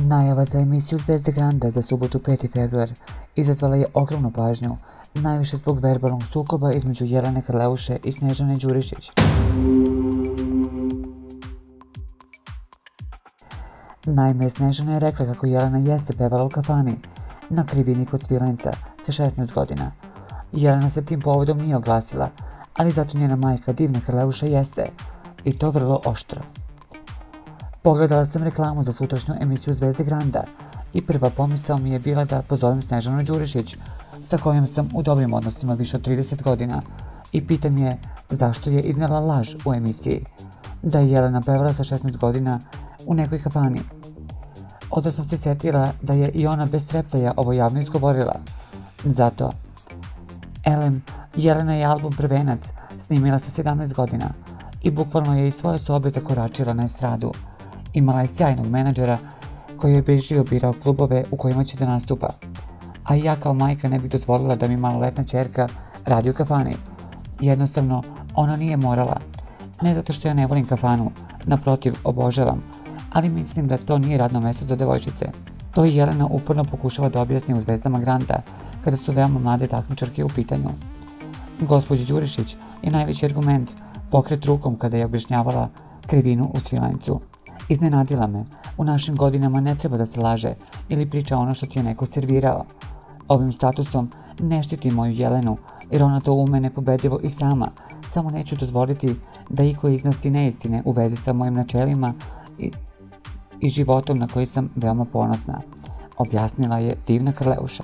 Najava za emisiju Zvezde Granda za subotu 5. februar izazvala je ogromnu pažnju, najviše zbog verbalnog sukoba između Jelene Karleuše i Snežane Đurišić. Naime, Snežana je rekla kako Jelena jeste pevala u kafani na Krivini kod Svilenca sa 16 godina. Jelena se tim povodom nije oglasila, ali zato njena majka Divna Karleuša jeste, i to vrlo oštro. Pogledala sam reklamu za sutrašnju emisiju Zvezde Granda i prva pomisao mi je bila da pozovem Snežanu Đurišić, sa kojom sam u dobrim odnosima više od 30 godina, i pitam je zašto je iznela laž u emisiji, da je Jelena pevala sa 16 godina u nekoj kafani. Onda sam se sjetila da je i ona bez trepljaja ovo javno izgovorila. Zato, elem, Jelena je album Prvenac snimila sa 17 godina i bukvalno je iz svoje sobe zakoračila na estradu. Imala je sjajnog menadžera koji je bežljivo birao klubove u kojima će da nastupa. A ja kao majka ne bih dozvolila da mi maloletna ćerka radi u kafani. Jednostavno, ona nije morala. Ne zato što ja ne volim kafanu, naprotiv, obožavam, ali mislim da to nije radno mesto za devojčice. To i Jelena uporno pokušava da objasni u Zvezdama Granda, kada su veoma mlade takmičarke u pitanju. Gospođi Đurišić je najveći argument pokret rukom kada je objašnjavala Krivinu u Svilencu. Iznenadila me, u našim godinama ne treba da se laže ili priča ono što ti je neko servirao. Ovim statusom ne štiti moju Jelenu, jer ona to ume nepobedivo i sama, samo neću dozvoliti da iko iznosi neistine u vezi sa mojim načelima i životom na koji sam veoma ponosna, objasnila je Divna Karleuša.